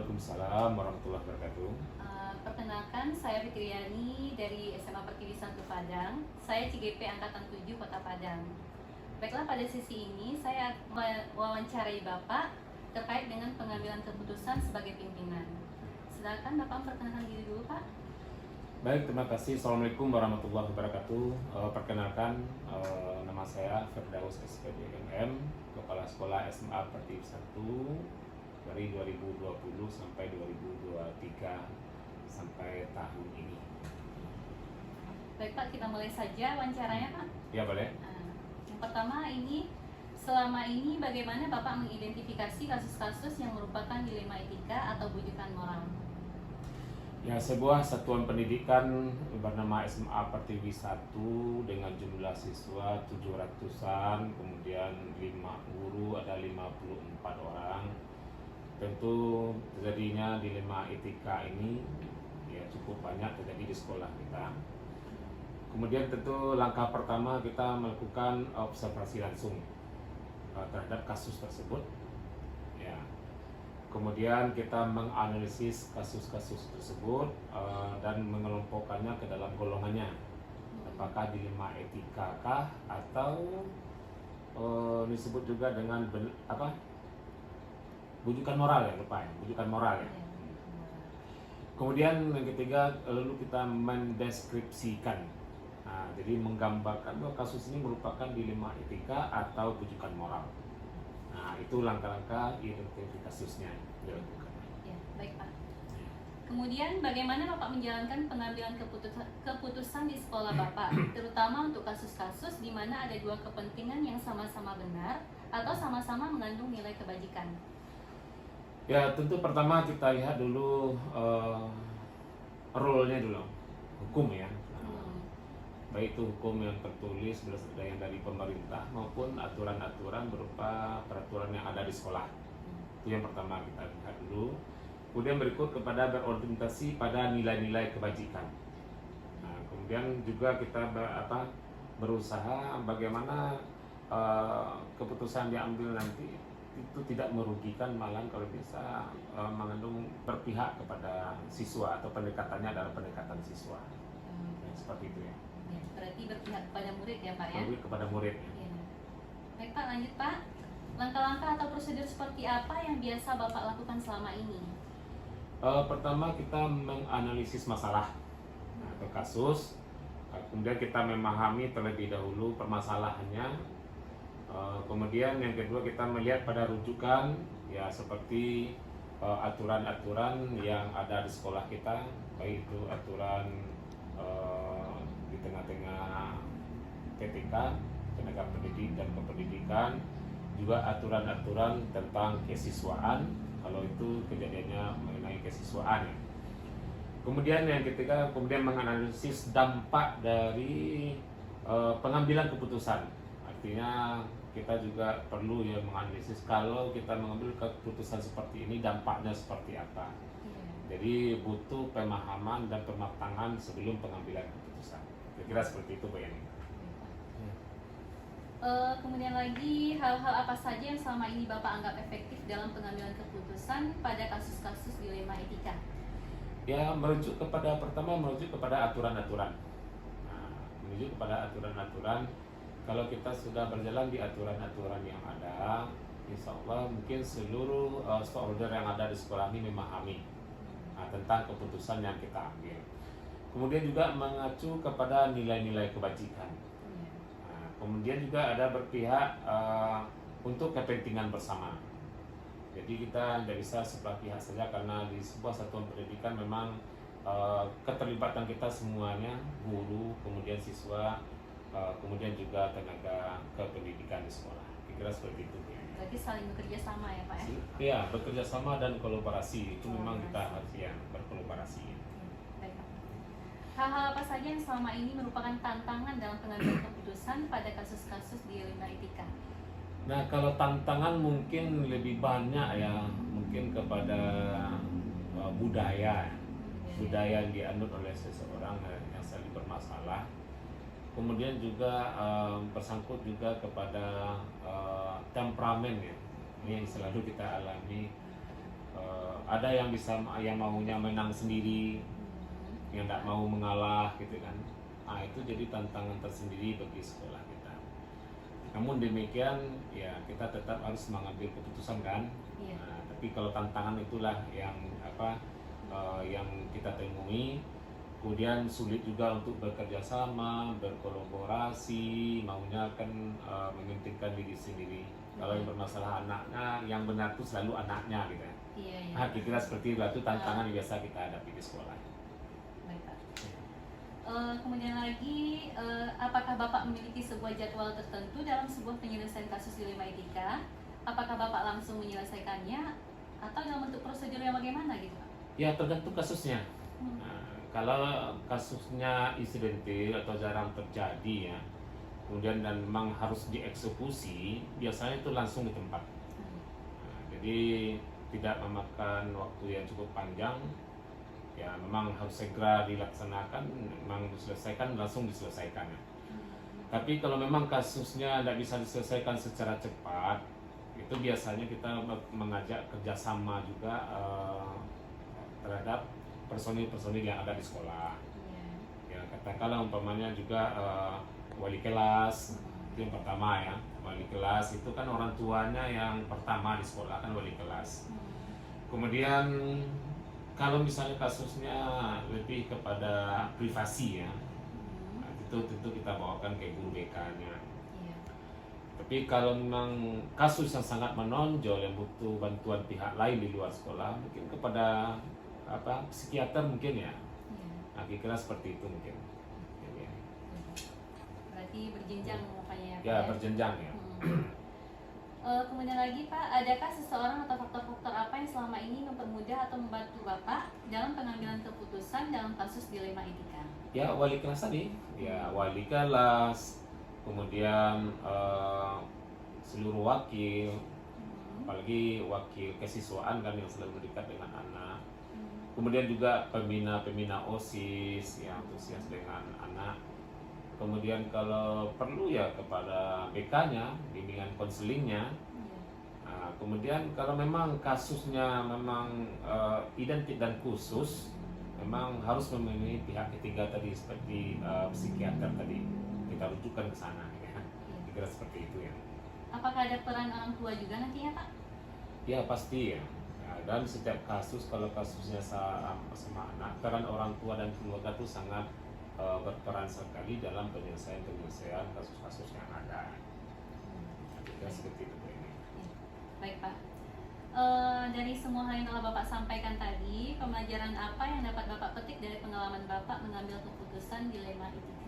Waalaikumsalam warahmatullahi wabarakatuh. Perkenalkan, saya Fitriani dari SMA Pertiwi 1 Padang. Saya CGP Angkatan 7 Kota Padang. Baiklah, pada sesi ini saya mewawancarai Bapak terkait dengan pengambilan keputusan sebagai pimpinan. Silakan Bapak memperkenalkan diri dulu, Pak. Baik, terima kasih. Assalamualaikum warahmatullahi wabarakatuh. Perkenalkan, nama saya Firdaus SPD MM, Kepala Sekolah SMA Pertiwi 1 dari 2020 sampai 2023 sampai tahun ini. Baik Pak, kita mulai saja wawancaranya Pak. Ya, boleh. Yang pertama ini, selama ini bagaimana Bapak mengidentifikasi kasus-kasus yang merupakan dilema etika atau bujukan moral? Ya, sebuah satuan pendidikan bernama SMA Pertiwi 1 dengan jumlah siswa 700-an, kemudian 5 guru, ada 54 orang. Tentu terjadinya dilema etika ini ya cukup banyak terjadi di sekolah kita. Kemudian tentu langkah pertama kita melakukan observasi langsung terhadap kasus tersebut. Ya. Kemudian kita menganalisis kasus-kasus tersebut dan mengelompokkannya ke dalam golongannya. Apakah dilema etika kah atau disebut juga dengan bujukan moral ya, lupa ya, bujukan moral ya. Kemudian yang ketiga, lalu kita mendeskripsikan. Nah, jadi menggambarkan bahwa kasus ini merupakan dilema etika atau bujukan moral. Nah, itu langkah-langkah identifikasi kasusnya dilakukan. Ya, baik Pak. Kemudian bagaimana Bapak menjalankan pengambilan keputusan di sekolah Bapak, terutama untuk kasus-kasus di mana ada dua kepentingan yang sama-sama benar atau sama-sama mengandung nilai kebajikan? Ya, tentu pertama kita lihat dulu rule-nya dulu, hukum ya. Baik itu hukum yang tertulis yang dari pemerintah maupun aturan-aturan berupa peraturan yang ada di sekolah. Itu yang pertama kita lihat dulu. Kemudian berikut kepada berorientasi pada nilai-nilai kebajikan. Nah, kemudian juga kita berusaha bagaimana keputusan diambil nanti itu tidak merugikan, malah kalau bisa mengandung berpihak kepada siswa atau pendekatannya adalah pendekatan siswa. Seperti itu ya. Ya, berarti berpihak kepada murid ya Pak ya? Berpihak kepada murid. Ya. Baik Pak, lanjut Pak. Langkah-langkah atau prosedur seperti apa yang biasa Bapak lakukan selama ini? Pertama kita menganalisis masalah atau kasus, kemudian kita memahami terlebih dahulu permasalahannya. Kemudian yang kedua kita melihat pada rujukan ya seperti aturan-aturan yang ada di sekolah kita, baik itu aturan di tengah-tengah TTK, tenaga pendidik dan kependidikan, juga aturan-aturan tentang kesiswaan kalau itu kejadiannya mengenai kesiswaan. Kemudian yang ketiga kemudian menganalisis dampak dari pengambilan keputusan. Artinya kita juga perlu ya menganalisis kalau kita mengambil keputusan seperti ini dampaknya seperti apa. Jadi butuh pemahaman dan pematangan sebelum pengambilan keputusan. Kira-kira seperti itu Pak Yani. Kemudian lagi, hal-hal apa saja yang selama ini Bapak anggap efektif dalam pengambilan keputusan pada kasus-kasus dilema etika? Ya, merujuk kepada aturan-aturan. Nah, menuju kepada aturan-aturan. Kalau kita sudah berjalan di aturan-aturan yang ada, insya Allah mungkin seluruh stakeholder yang ada di sekolah ini memahami tentang keputusan yang kita ambil. Kemudian juga mengacu kepada nilai-nilai kebajikan. Kemudian juga ada berpihak untuk kepentingan bersama. Jadi kita tidak bisa sebelah pihak saja karena di sebuah satuan pendidikan memang keterlibatan kita semuanya, guru, kemudian siswa, kemudian juga tenaga kependidikan di sekolah. Kira-kira seperti itu. Berarti saling bekerja sama ya Pak ya? Iya, bekerja sama dan kolaborasi itu memang kita harus berkolaborasi. Baik Pak. Hal-hal apa saja yang selama ini merupakan tantangan dalam pengambilan keputusan pada kasus-kasus dilema etika? Nah, kalau tantangan mungkin lebih banyak ya, mungkin kepada budaya yang dianut oleh seseorang yang saling bermasalah. Kemudian juga bersangkut juga kepada temperamen ya, ini yang selalu kita alami ada yang yang maunya menang sendiri, yang tidak mau mengalah gitu kan. Nah, itu jadi tantangan tersendiri bagi sekolah kita. Namun demikian ya kita tetap harus mengambil keputusan kan. Iya. Nah, tapi kalau tantangan itulah yang yang kita temui. Kemudian sulit juga untuk bekerja sama, berkolaborasi, maunya kan mementingkan diri sendiri. Kalau yang bermasalah anaknya, yang benar itu selalu anaknya gitu. Iya, iya. Nah, kira-kira seperti itu tantangan yang biasa kita hadapi di sekolah. Baik, Pak. Kemudian lagi, apakah Bapak memiliki sebuah jadwal tertentu dalam sebuah penyelesaian kasus dilema etika? Apakah Bapak langsung menyelesaikannya atau dalam bentuk prosedur yang bagaimana gitu, Pak? Ya, tergantung kasusnya. Nah, kalau kasusnya insidentil atau jarang terjadi ya, kemudian dan memang harus dieksekusi, biasanya itu langsung di tempat. Nah, jadi tidak memakan waktu yang cukup panjang, ya memang harus segera dilaksanakan, memang diselesaikan langsung diselesaikan ya. Tapi kalau memang kasusnya tidak bisa diselesaikan secara cepat, itu biasanya kita mengajak kerjasama juga terhadap personil-personil yang ada di sekolah. Ya katakanlah umpamanya juga wali kelas, itu yang pertama ya. Wali kelas itu kan orang tuanya yang pertama di sekolah kan wali kelas. Kemudian kalau misalnya kasusnya lebih kepada privasi ya, nah, itu tentu kita bawakan ke guru BK-nya. Tapi kalau memang kasus yang sangat menonjol yang butuh bantuan pihak lain di luar sekolah, mungkin kepada psikiater mungkin ya. Nah, kira-kira seperti itu mungkin. Ya. Berarti berjenjang makanya ya. Ya, berjenjang ya. Kemudian lagi Pak, adakah seseorang atau faktor-faktor apa yang selama ini mempermudah atau membantu Bapak dalam pengambilan keputusan dalam kasus dilema etika? Ya, wali kelas tadi. Ya, wali kelas, kemudian seluruh wakil, apalagi wakil kesiswaan kan yang selalu dekat dengan anak. Kemudian juga pembina OSIS yang antusias dengan anak. Kemudian kalau perlu ya kepada BK-nya, bimbingan konselingnya. Nah, kemudian kalau memang kasusnya memang identik dan khusus, memang harus memenuhi pihak ketiga tadi seperti psikiater tadi. Kita rujukan ke sana ya. Kira seperti itu ya. Apakah ada peran orang tua juga nantinya Pak? Ya pasti ya. Dan setiap kasus, kalau kasusnya sama anak, peran orang tua dan keluarga itu sangat berperan sekali dalam penyelesaian kasus-kasus yang ada. Kira seperti itu ini. Baik Pak. Dari semua hal yang telah Bapak sampaikan tadi, pembelajaran apa yang dapat Bapak petik dari pengalaman Bapak mengambil keputusan dilema etika?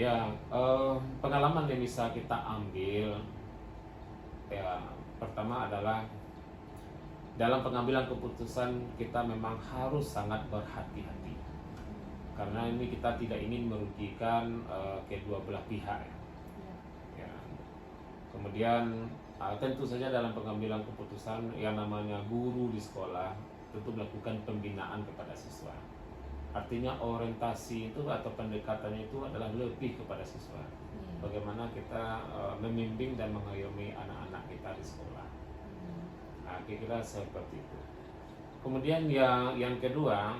Ya, pengalaman yang bisa kita ambil, ya pertama adalah dalam pengambilan keputusan kita memang harus sangat berhati-hati, karena ini kita tidak ingin merugikan kedua belah pihak ya. Ya. Kemudian tentu saja dalam pengambilan keputusan yang namanya guru di sekolah tentu melakukan pembinaan kepada siswa. Artinya orientasi itu atau pendekatannya itu adalah lebih kepada siswa. Bagaimana kita membimbing dan mengayomi anak-anak kita di sekolah. Nah, kira-kira seperti itu. Kemudian yang kedua,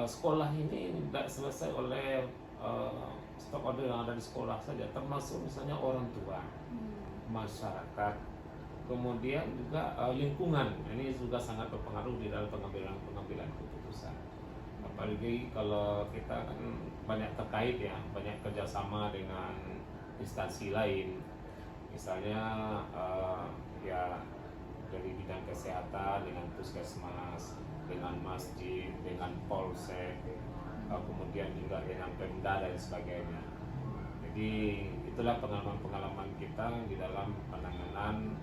sekolah ini tidak selesai oleh stakeholder yang ada di sekolah saja, termasuk misalnya orang tua, masyarakat, kemudian juga lingkungan. Ini juga sangat berpengaruh di dalam pengambilan keputusan. Apalagi kalau kita kan banyak terkait ya, banyak kerjasama dengan instansi lain, misalnya ya dari bidang kesehatan dengan puskesmas, dengan masjid, dengan polsek, kemudian juga dengan Pemda dan sebagainya. Jadi itulah pengalaman-pengalaman kita di dalam penanganan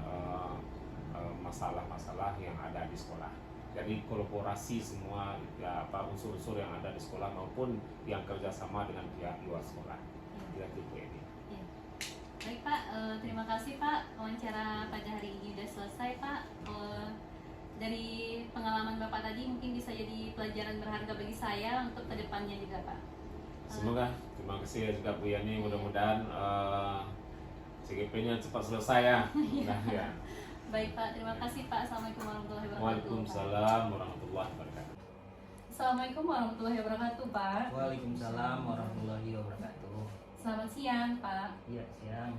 masalah-masalah yang ada di sekolah. Jadi kolaborasi semua ya, unsur-unsur yang ada di sekolah maupun yang kerjasama dengan pihak luar sekolah. Itu ini. Baik Pak, terima kasih Pak. Wawancara pada hari ini sudah selesai Pak. Dari pengalaman Bapak tadi mungkin bisa jadi pelajaran berharga bagi saya untuk kedepannya juga Pak. Semoga, terima kasih juga Bu Yani. Mudah-mudahan CGP-nya cepat selesai ya. Nah, ya. Baik Pak, terima kasih Pak. Assalamualaikum warahmatullahi wabarakatuh. Waalaikumsalam warahmatullahi wabarakatuh. Assalamualaikum warahmatullahi wabarakatuh Pak. Waalaikumsalam warahmatullahi wabarakatuh. Selamat siang Pak. Iya, siang.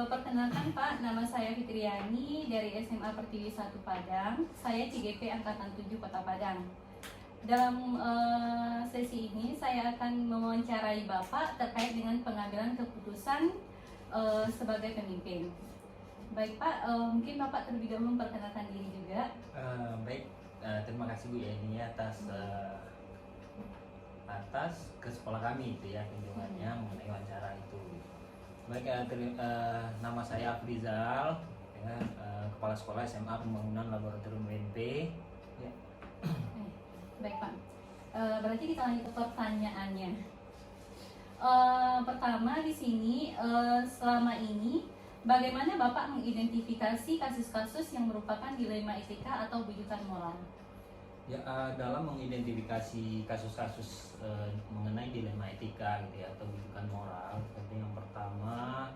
Perkenalkan Pak, nama saya Fitriani dari SMA Pertiwi 1 Padang. Saya CGP Angkatan 7 Kota Padang. Dalam sesi ini saya akan mewawancarai Bapak terkait dengan pengambilan keputusan sebagai pemimpin. Baik Pak, mungkin Bapak terlebih dahulu memperkenalkan diri juga. Baik, terima kasih Bu ya ini atas ke sekolah kami itu ya kunjungannya mengenai wawancara itu. Baik, nama saya Afrizal, ya, Kepala Sekolah SMA Pembangunan Laboratorium UNP. Ya. Baik Pak, berarti kita lanjut ke pertanyaannya. Pertama di sini, selama ini bagaimana Bapak mengidentifikasi kasus-kasus yang merupakan dilema etika atau bujukan moral? Ya, dalam mengidentifikasi kasus-kasus mengenai dilema etika gitu ya atau bujukan moral, tentu yang pertama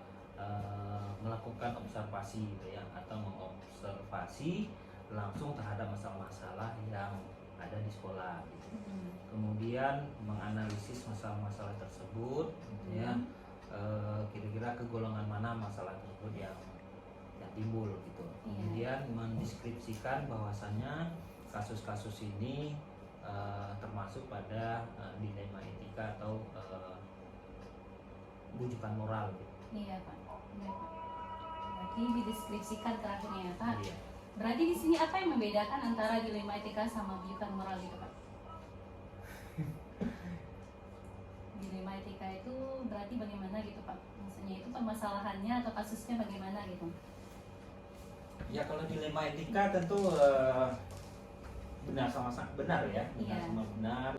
melakukan observasi gitu ya atau mengobservasi langsung terhadap masalah-masalah yang ada di sekolah gitu. Kemudian menganalisis masalah-masalah tersebut gitu ya, kira-kira kegolongan mana masalah tersebut yang timbul gitu. Kemudian mendeskripsikan bahwasannya kasus-kasus ini termasuk pada dilema etika atau bujukan moral gitu. Iya Pak. Baik, Pak. Berarti dideskripsikan terakhirnya ya Pak. Iya. Berarti di sini apa yang membedakan antara dilema etika sama bujukan moral itu Pak? Dilema etika itu berarti bagaimana gitu Pak? Maksudnya itu permasalahannya atau kasusnya bagaimana gitu? Ya, kalau dilema etika tentu benar sama benar ya, benar Iya. sama benar.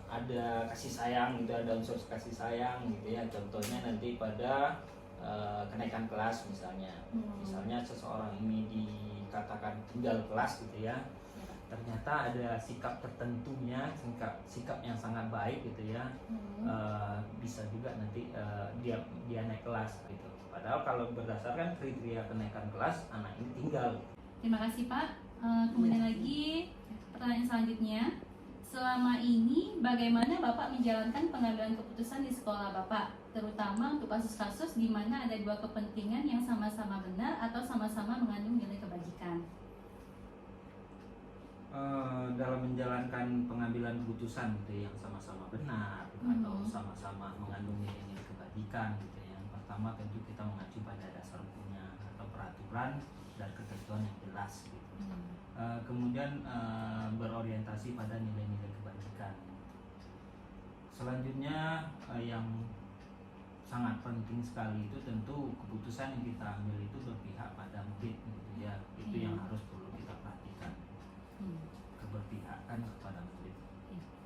Ada kasih sayang gitu, ada unsur kasih sayang gitu ya. Contohnya nanti pada kenaikan kelas misalnya. Misalnya seseorang ini dikatakan tinggal kelas gitu ya. Ternyata ada sikap tertentunya, sikap yang sangat baik gitu ya. Bisa juga nanti dia naik kelas gitu. Padahal kalau berdasarkan kriteria kenaikan kelas, anak ini tinggal. Terima kasih Pak. Kemudian lagi pertanyaan selanjutnya. Selama ini bagaimana Bapak menjalankan pengambilan keputusan di sekolah Bapak, terutama untuk kasus-kasus di mana ada dua kepentingan yang sama-sama benar atau sama-sama mengandung nilai kebajikan? Dalam menjalankan pengambilan keputusan gitu yang sama-sama benar atau sama-sama mengandung nilai-nilai kebajikan gitu ya. Yang pertama tentu kita mengacu pada dasar hukumnya atau peraturan dan ketentuan yang jelas gitu. Kemudian berorientasi pada nilai-nilai kebajikan. Selanjutnya yang sangat penting sekali itu tentu keputusan yang kita ambil itu berpihak pada murid gitu ya. Itu yang harus perlu kita perhatikan. Keberpihakan kepada murid.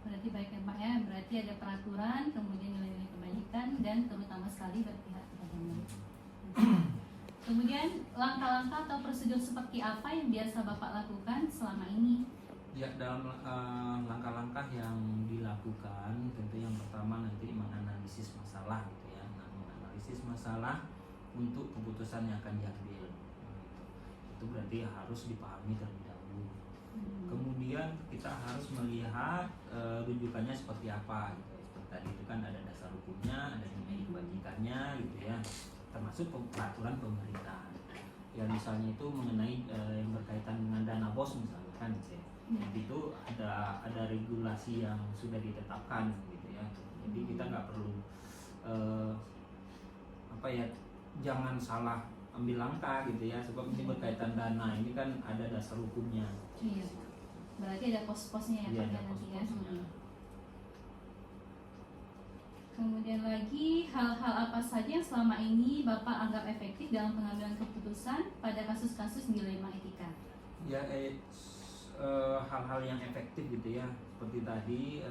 Berarti baik ya Pak ya, berarti ada peraturan, kemudian nilai-nilai kebajikan dan terutama sekali berpihak kepada murid. Kemudian langkah-langkah atau prosedur seperti apa yang biasa Bapak lakukan selama ini? Ya, dalam langkah-langkah yang dilakukan tentu yang pertama nanti menganalisis masalah gitu ya. Menganalisis masalah untuk keputusan yang akan diambil. Itu berarti harus dipahami terlebih dahulu. Kemudian kita harus melihat rujukannya seperti apa gitu. Seperti tadi itu kan ada dasar hukumnya, ada nilai kebajikannya gitu ya. Termasuk peraturan pemerintah. Ya misalnya itu mengenai yang berkaitan dengan dana BOS misalkan gitu ya. Itu ada regulasi yang sudah ditetapkan gitu ya. Jadi kita nggak perlu jangan salah ambil langkah gitu ya, sebab ini berkaitan dana, ini kan ada dasar hukumnya. Iya. Berarti ada pos-posnya ya Iya, Pak ada nanti ya. pos-posnya. Kemudian lagi hal-hal apa saja yang selama ini Bapak anggap efektif dalam pengambilan keputusan pada kasus-kasus dilema etika? Ya hal-hal yang efektif gitu ya, seperti tadi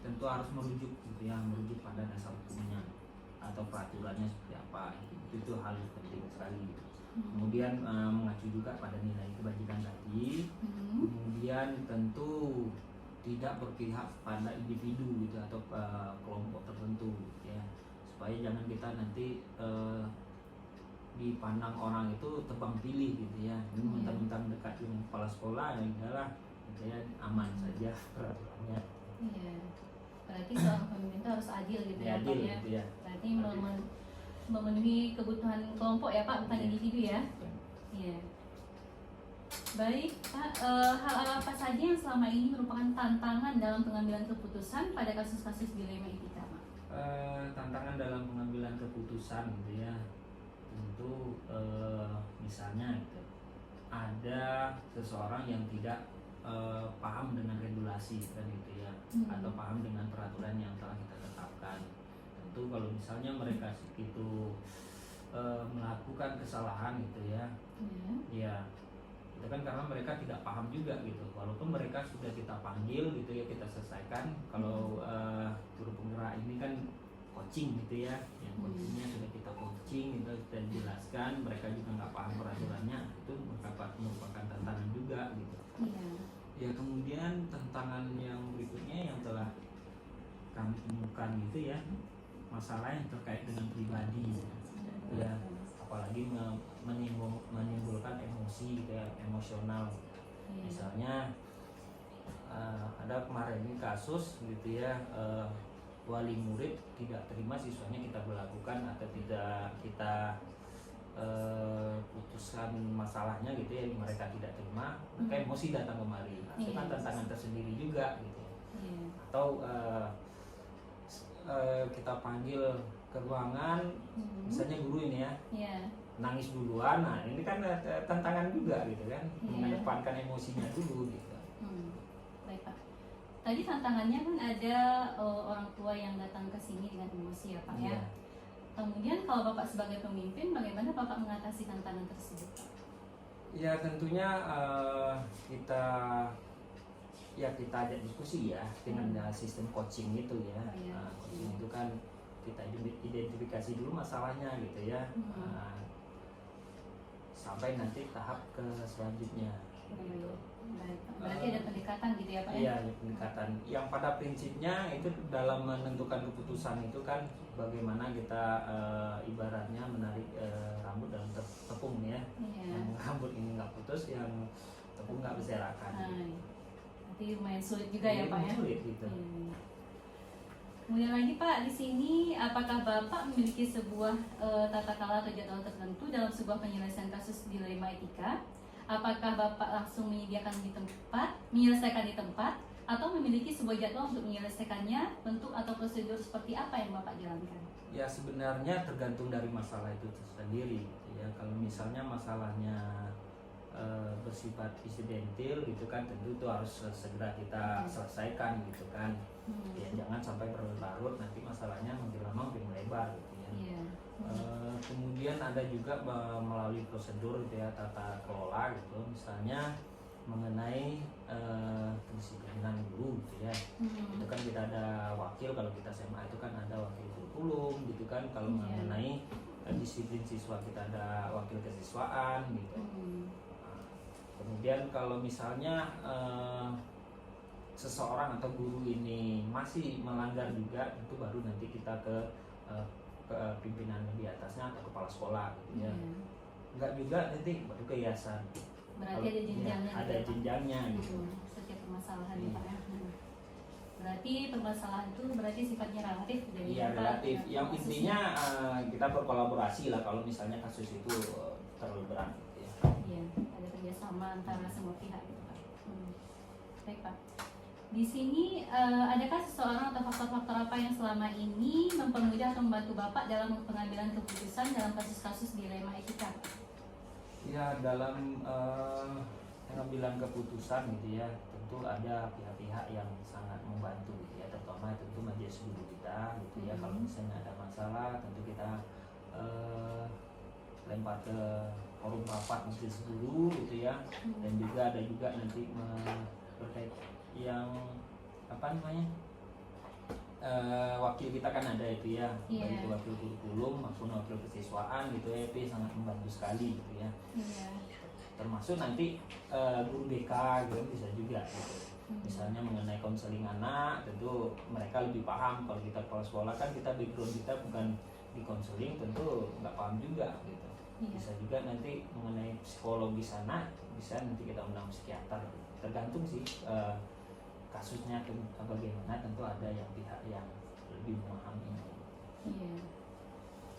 tentu harus merujuk gitu ya, merujuk pada dasar hukumnya atau peraturannya seperti apa, itu hal yang penting sekali gitu. Kemudian mengacu juga pada nilai kebajikan tadi. Kemudian tentu tidak berpihak pada individu gitu atau kelompok tertentu gitu ya, supaya jangan kita nanti dipandang orang itu tebang pilih gitu ya. Ini mentang-mentang dekat dengan kepala sekolah ya udahlah gitu ya, aman saja peraturannya. Iya. Berarti seorang pemimpin itu harus adil gitu ya, Adil Pak ya. gitu ya. Berarti memenuhi kebutuhan kelompok ya Pak, bukan Iya. individu ya. Iya. Baik Pak, hal apa saja yang selama ini merupakan tantangan dalam pengambilan keputusan pada kasus-kasus dilema etika Pak? Tantangan dalam pengambilan keputusan gitu ya, tentu misalnya gitu, ada seseorang yang tidak paham dengan regulasi kan gitu ya, atau paham dengan peraturan yang telah kita tetapkan. Tentu kalau misalnya mereka itu melakukan kesalahan gitu ya, ya itu kan karena mereka tidak paham juga gitu. Walaupun mereka sudah kita panggil gitu ya, kita selesaikan. Kalau juru penggerak ini kan coaching gitu ya, yang coachingnya sudah kita coaching gitu, kita jelaskan, mereka juga nggak paham peraturannya, itu merupakan tantangan juga gitu. Iya. Ya kemudian tantangan yang berikutnya yang telah kami temukan gitu ya, masalah yang terkait dengan pribadi ya, apalagi menimbulkan emosi gitu ya, emosional. Misalnya ada kemarin ini kasus gitu ya, wali murid tidak terima siswanya kita berlakukan atau tidak kita putuskan masalahnya gitu ya, mereka tidak terima, maka emosi datang kemari. Nah, itu kan tantangan tersendiri juga gitu. Atau kita panggil ke ruangan, misalnya guru ini ya, nangis duluan, nah ini kan tantangan juga gitu kan, mengedepankan emosinya dulu gitu. Baik Pak. Tadi tantangannya kan ada orang tua yang datang ke sini dengan emosi ya Pak ya. Kemudian kalau Bapak sebagai pemimpin, bagaimana Bapak mengatasi tantangan tersebut? Ya tentunya kita ajak diskusi ya dengan sistem coaching itu ya. Coaching itu kan kita identifikasi dulu masalahnya gitu ya, sampai nanti tahap ke selanjutnya. Gitu. Berarti ada pendekatan gitu ya Pak? Iya, ada pendekatan. Yang pada prinsipnya itu dalam menentukan keputusan itu kan bagaimana kita ibaratnya menarik rambut dalam tepung ya. Yang rambut ini nggak putus, yang tepung nggak berserakan. Berarti lumayan sulit juga ya Pak ya? Sulit gitu. Kemudian lagi Pak, di sini apakah Bapak memiliki sebuah tata cara atau jadwal tertentu dalam sebuah penyelesaian kasus dilema etika? Apakah Bapak langsung menyelesaikan di tempat, atau memiliki sebuah jadwal untuk menyelesaikannya? Bentuk atau prosedur seperti apa yang Bapak jalankan? Ya sebenarnya tergantung dari masalah itu sendiri. Ya kalau misalnya masalahnya bersifat insidentil gitu kan, tentu itu harus segera kita selesaikan gitu kan. Ya jangan sampai berlarut, nanti masalahnya makin lama makin melebar gitu ya. Kemudian ada juga melalui prosedur gitu ya, tata kelola gitu, misalnya mengenai kedisiplinan guru gitu ya. Itu kan kita ada wakil, kalau kita SMA itu kan ada wakil kurikulum gitu kan. Kalau mengenai disiplin siswa kita ada wakil kesiswaan gitu. Kemudian kalau misalnya seseorang atau guru ini masih melanggar juga, itu baru nanti kita ke pimpinan di atasnya atau kepala sekolah gitu ya. Enggak juga nanti baru ke yayasan. Berarti ada jenjangnya. Ada jenjangnya gitu. Setiap permasalahan ya Pak ya. Berarti permasalahan itu berarti sifatnya relatif dari Iya relatif. Yang intinya kita berkolaborasi lah kalau misalnya kasus itu terlalu berat gitu ya. Iya, ada kerjasama antara semua pihak gitu Pak. Baik Pak. Di sini adakah seseorang atau faktor-faktor apa yang selama ini mempermudah atau membantu Bapak dalam pengambilan keputusan dalam kasus-kasus dilema etika? Ya dalam pengambilan keputusan gitu ya, tentu ada pihak-pihak yang sangat membantu gitu ya, terutama tentu majelis guru kita gitu ya. Kalau misalnya ada masalah, tentu kita lempar ke forum rapat majelis guru gitu ya. Dan juga ada juga nanti terkait yang apa namanya, wakil kita kan ada itu ya, baik itu wakil kurikulum maupun wakil kesiswaan gitu ya, itu sangat membantu sekali gitu ya. Termasuk nanti guru BK gitu bisa juga gitu. Misalnya mengenai konseling anak, tentu mereka lebih paham. Kalau kita kepala sekolah kan kita background kita bukan di konseling tentu nggak paham juga gitu. Iya. Bisa juga nanti mengenai psikologi sana bisa nanti kita undang psikiater, tergantung sih kasusnya bagaimana. Tentu ada yang pihak yang lebih memahami. Iya.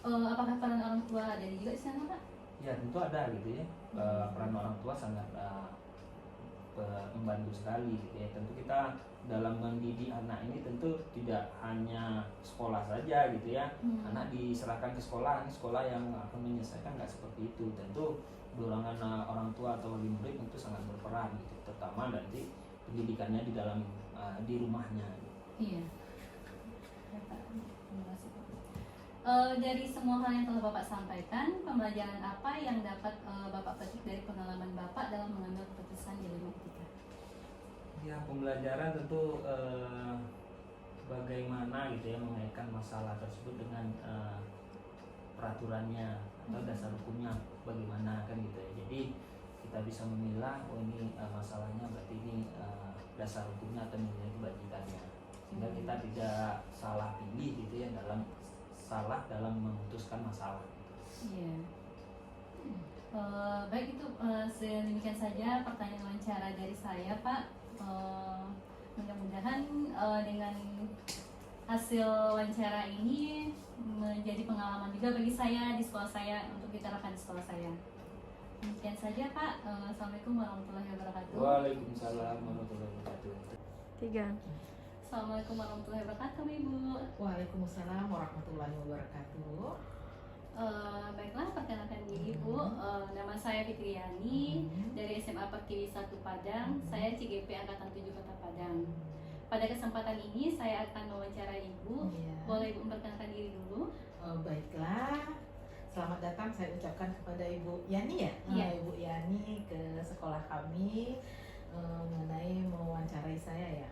Apakah peran orang tua ada juga di sana, Pak? Ya tentu ada gitu ya. Peran orang tua sangat membantu sekali gitu ya. Tentu kita dalam mendidik anak ini tentu tidak hanya sekolah saja gitu ya. Anak diserahkan ke sekolah yang akan menyelesaikan, nggak seperti itu. Tentu dorongan orang tua atau wali murid tentu sangat berperan gitu, terutama nanti pendidikannya di dalam di rumahnya. Iya. Ya, Pak. Terima kasih, Pak. Dari semua hal yang telah Bapak sampaikan, pembelajaran apa yang dapat Bapak petik dari pengalaman Bapak dalam mengambil keputusan di Dilema Etika? Ya, pembelajaran tentu bagaimana gitu ya mengaitkan masalah tersebut dengan peraturannya atau dasar hukumnya bagaimana kan gitu ya. Jadi kita bisa memilah, oh ini masalahnya berarti ini dasar hukumnya atau nilai kebajikannya, sehingga kita tidak salah pilih gitu ya dalam memutuskan masalah. Iya. Baik, itu sedemikian saja pertanyaan wawancara dari saya, Pak. Mudah-mudahan dengan hasil wawancara ini menjadi pengalaman juga bagi saya di sekolah saya untuk diterapkan di sekolah saya. Demikian saja, Pak. Assalamualaikum warahmatullahi wabarakatuh. Waalaikumsalam warahmatullahi wabarakatuh. 3. Assalamualaikum warahmatullahi wabarakatuh, Ibu. Waalaikumsalam warahmatullahi wabarakatuh. Baiklah, perkenalkan diri, Bu. Nama saya Fitriani dari SMA Pertiwi 1 Padang. Saya CGP Angkatan 7 Kota Padang. Pada kesempatan ini saya akan mewawancarai Ibu. Iya. Boleh Ibu memperkenalkan diri dulu? Baiklah, selamat datang saya ucapkan kepada Ibu Yani ya. Iya. Ibu Yani ke sekolah kami mengenai mewawancarai saya ya.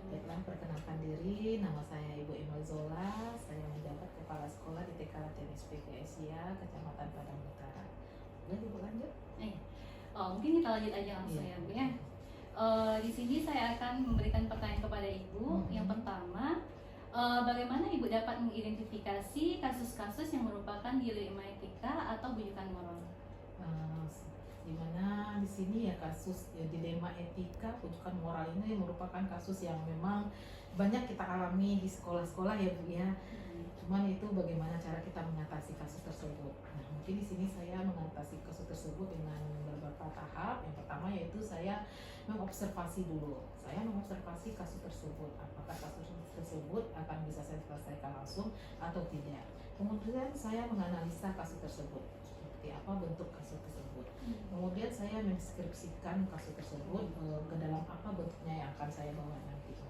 Baiklah, perkenalkan diri, nama saya Ibu Emel Zola. Saya menjabat kepala sekolah di TK Latihan SPK Asia, Kecamatan Padang Utara. Boleh Ibu lanjut? Mungkin kita lanjut aja langsung Iya. ya, Bu ya. Di sini saya akan memberikan pertanyaan kepada Ibu. Yang pertama, bagaimana Ibu dapat mengidentifikasi kasus-kasus yang merupakan dilema etika atau bujukan moral? Dimana di sini ya kasus ya, dilema etika, pujukan moral ini merupakan kasus yang memang banyak kita alami di sekolah-sekolah ya Bu ya. Cuman itu bagaimana cara kita mengatasi kasus tersebut. Nah, mungkin di sini saya mengatasi kasus tersebut dengan beberapa tahap. Yang pertama yaitu saya mengobservasi dulu. Saya mengobservasi kasus tersebut. Apakah kasus tersebut akan bisa saya selesaikan langsung atau tidak. Kemudian saya menganalisa kasus tersebut. Seperti apa bentuk kasus tersebut. Kemudian saya mendeskripsikan kasus tersebut ke dalam apa bentuknya yang akan saya bawa nantinya.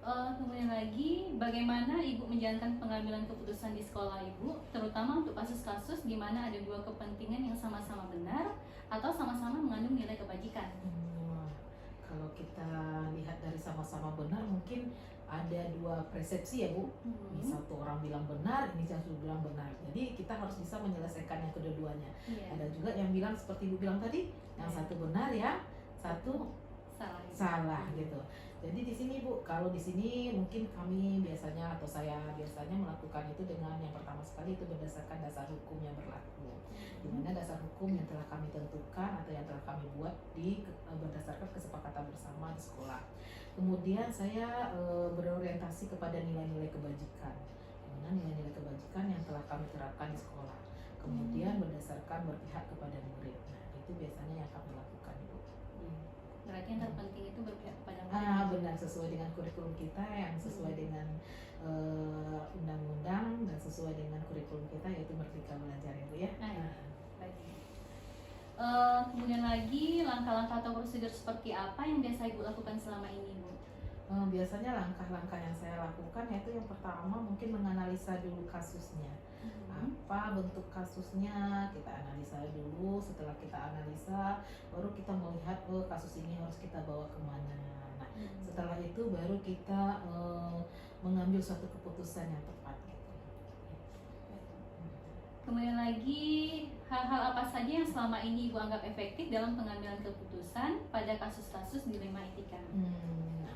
Kemudian lagi, bagaimana Ibu menjalankan pengambilan keputusan di sekolah Ibu, terutama untuk kasus-kasus di mana ada dua kepentingan yang sama-sama benar atau sama-sama mengandung nilai kebajikan? Kalau kita lihat dari sama-sama benar, mungkin ada dua persepsi ya Bu. Ini satu orang bilang benar, ini satu bilang benar. Jadi kita harus bisa menyelesaikan yang kedua-duanya. Iya. Ada juga yang bilang seperti Ibu bilang tadi, yang satu benar ya, satu salah gitu. Jadi di sini Bu, kalau di sini mungkin kami biasanya atau saya biasanya melakukan itu dengan yang pertama sekali itu berdasarkan dasar hukum yang berlaku. Di mana dasar hukum yang telah kami tentukan atau yang telah kami buat berdasarkan kesepakatan bersama di sekolah. Kemudian saya berorientasi kepada nilai-nilai kebajikan. Di mana nilai-nilai kebajikan yang telah kami terapkan di sekolah. Kemudian berdasarkan berpihak kepada murid. Nah, itu biasanya yang kami lakukan Bu. Berarti yang terpenting itu berpihak kepada murid. Benar, sesuai dengan kurikulum kita yang sesuai dengan undang-undang dan sesuai dengan kurikulum kita yaitu Merdeka Belajar ya Bu ya. Baik. Kemudian lagi, langkah-langkah atau prosedur seperti apa yang biasa Ibu lakukan selama ini, Bu? Biasanya langkah-langkah yang saya lakukan yaitu yang pertama mungkin menganalisa dulu kasusnya. Apa bentuk kasusnya, kita analisa dulu. Setelah kita analisa, baru kita melihat kasus ini harus kita bawa kemana. Nah, setelah itu baru kita mengambil suatu keputusan yang tepat. Kemudian lagi, hal-hal apa saja yang selama ini Ibu anggap efektif dalam pengambilan keputusan pada kasus-kasus dilema etika?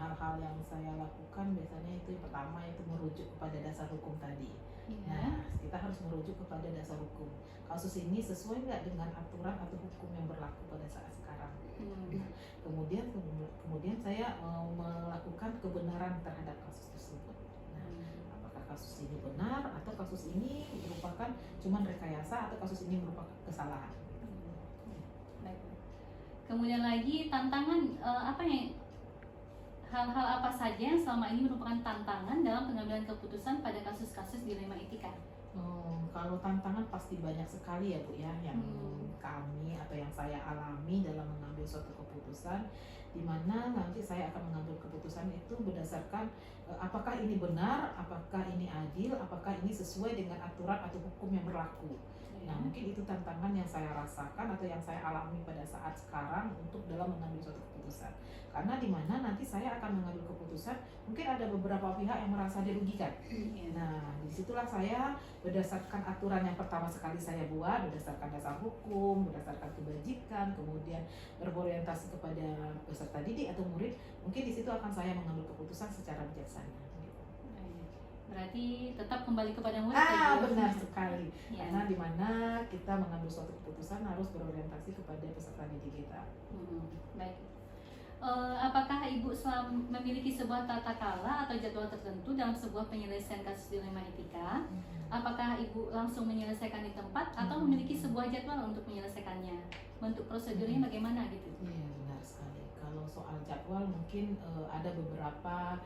hal-hal yang saya lakukan biasanya itu yang pertama itu merujuk kepada dasar hukum tadi. Iya. Nah, kita harus merujuk kepada dasar hukum. Kasus ini sesuai nggak dengan aturan atau hukum yang berlaku pada saat sekarang. Hmm. Kemudian saya melakukan kebenaran terhadap kasus tersebut. Nah, apakah kasus ini benar atau kasus ini merupakan cuman rekayasa atau kasus ini merupakan kesalahan. Baik. Kemudian lagi tantangan apa yang hal-hal apa saja yang selama ini merupakan tantangan dalam pengambilan keputusan pada kasus-kasus dilema etika? Kalau tantangan pasti banyak sekali ya Bu ya, yang kami atau yang saya alami dalam mengambil suatu keputusan, di mana nanti saya akan mengambil keputusan itu berdasarkan apakah ini benar, apakah ini adil, apakah ini sesuai dengan aturan atau hukum yang berlaku. Nah, mungkin itu tantangan yang saya rasakan atau yang saya alami pada saat sekarang untuk dalam mengambil suatu keputusan. Karena di mana nanti saya akan mengambil keputusan, mungkin ada beberapa pihak yang merasa dirugikan. Nah, disitulah saya berdasarkan aturan yang pertama sekali saya buat, berdasarkan dasar hukum, berdasarkan kebajikan, kemudian berorientasi kepada peserta didik atau murid, mungkin di situ akan saya mengambil keputusan secara bijaksana. Berarti tetap kembali kepada murid. Benar sekali. Ya. Karena di mana kita mengambil suatu keputusan harus berorientasi kepada peserta didik kita. Baik. Apakah Ibu memiliki sebuah tata kala atau jadwal tertentu dalam sebuah penyelesaian kasus dilema etika? Apakah Ibu langsung menyelesaikan di tempat atau memiliki sebuah jadwal untuk menyelesaikannya? Bentuk prosedurnya bagaimana gitu? Iya, benar sekali. Kalau soal jadwal mungkin ada beberapa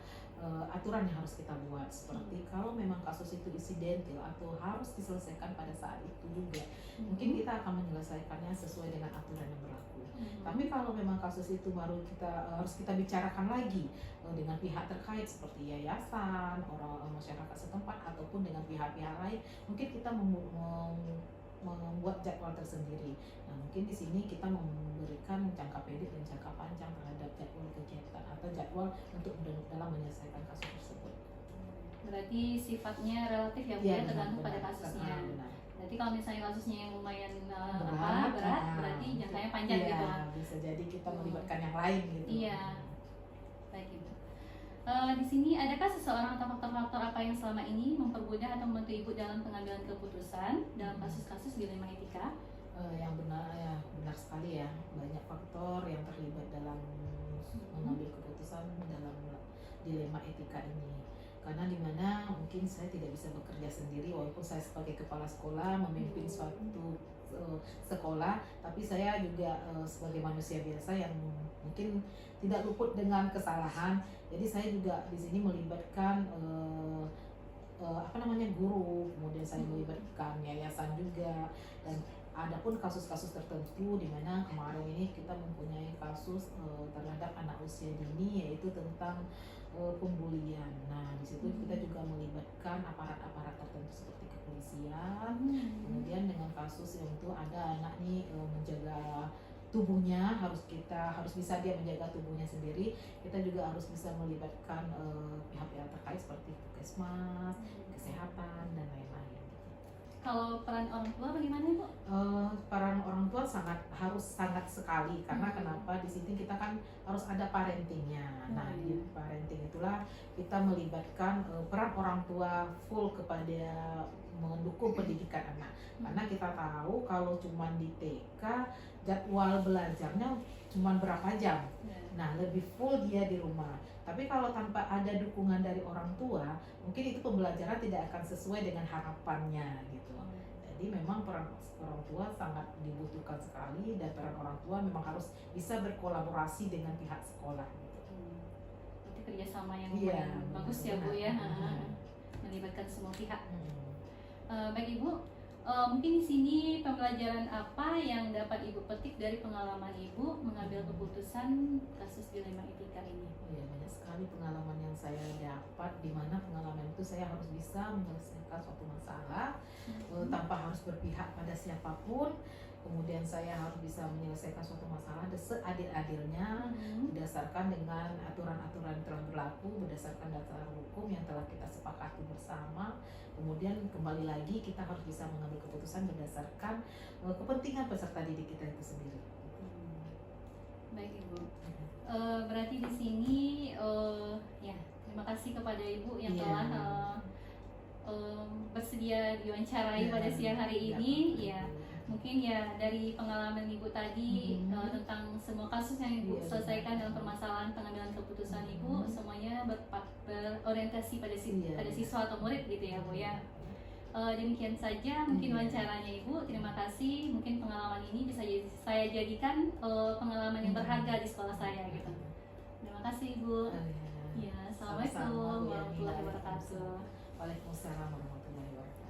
aturan yang harus kita buat, seperti kalau memang kasus itu insidental atau harus diselesaikan pada saat itu juga, mungkin kita akan menyelesaikannya sesuai dengan aturan yang berlaku. Tapi kalau memang kasus itu baru harus kita bicarakan lagi dengan pihak terkait seperti yayasan, orang masyarakat setempat ataupun dengan pihak-pihak lain, mungkin kita membuat jadwal tersendiri. Nah, mungkin di sini kita memberikan jangka pendek dan jangka panjang terhadap jadwal kegiatan atau jadwal untuk dalam menyelesaikan kasus tersebut. Berarti sifatnya relatif ya Bu, tergantung pada kasusnya. Benar. Berarti kalau misalnya kasusnya yang lumayan berat, berarti jangkanya panjang iya, gitu. Bisa jadi kita melibatkan yang lain gitu. Iya. Baik Ibu. Di sini adakah seseorang atau faktor-faktor apa yang selama ini mempermudah atau membantu Ibu dalam pengambilan keputusan dalam kasus-kasus dilema etika? Yang benar sekali ya, banyak faktor yang terlibat dalam mengambil keputusan dalam dilema etika ini. Karena dimana mungkin saya tidak bisa bekerja sendiri, walaupun saya sebagai kepala sekolah memimpin suatu sekolah, tapi saya juga sebagai manusia biasa yang mungkin tidak luput dengan kesalahan. Jadi saya juga di sini melibatkan guru, kemudian saya melibatkan yayasan juga, dan adapun kasus-kasus tertentu di mana kemarin ini kita mempunyai kasus terhadap anak usia dini, yaitu tentang pembulian. Nah, di situ kita juga melibatkan aparat-aparat tertentu seperti kepolisian. Kemudian dengan kasus yang itu ada anak nih menjaga tubuhnya, harus bisa dia menjaga tubuhnya sendiri. Kita juga harus bisa melibatkan pihak-pihak terkait seperti puskesmas, kesehatan dan lain-lain. Kalau peran orang tua bagaimana Bu? Peran orang tua harus sangat sekali, karena kenapa di sini kita kan harus ada parentingnya. Nah, di parenting itulah kita melibatkan peran orang tua full kepada mendukung pendidikan anak. Karena kita tahu kalau cuma di TK jadwal belajarnya cuma berapa jam. Nah, lebih full dia di rumah. Tapi kalau tanpa ada dukungan dari orang tua, mungkin itu pembelajaran tidak akan sesuai dengan harapannya gitu. Jadi memang peran orang tua sangat dibutuhkan sekali, dan peran orang tua memang harus bisa berkolaborasi dengan pihak sekolah gitu. Berarti kerjasama yang bagus ya Bu ya, melibatkan semua pihak. Baik Ibu, mungkin di sini pembelajaran apa yang dapat Ibu petik dari pengalaman Ibu mengambil keputusan kasus dilema etika ini? Ya, banyak sekali pengalaman yang saya dapat, di mana pengalaman itu saya harus bisa menyelesaikan suatu masalah tanpa harus berpihak pada siapapun. Kemudian saya harus bisa menyelesaikan suatu masalah seadil-adilnya, berdasarkan dengan aturan-aturan yang telah berlaku, berdasarkan dasar hukum yang telah kita sepakati bersama. Kemudian kembali lagi kita harus bisa mengambil keputusan berdasarkan kepentingan peserta didik kita itu sendiri. Baik Ibu. Berarti di sini kasih kepada Ibu yang Iya. telah bersedia diwawancarai Iya. pada siang hari Iya, ini. betul. Ya, mungkin ya dari pengalaman Ibu tadi tentang semua kasus yang Ibu Iya. selesaikan dalam permasalahan pengambilan keputusan Ibu, semuanya berorientasi pada Iya. pada siswa atau murid gitu ya Bu ya. Demikian saja mungkin Iya. wawancaranya Ibu. Terima kasih. Mungkin pengalaman ini bisa saya jadikan pengalaman yang berharga di sekolah saya gitu. Terima kasih Ibu. Ya, assalamualaikum Sama-sama, Bu Yani. warahmatullahi wabarakatuh. Waalaikumsalam warahmatullahi wabarakatuh.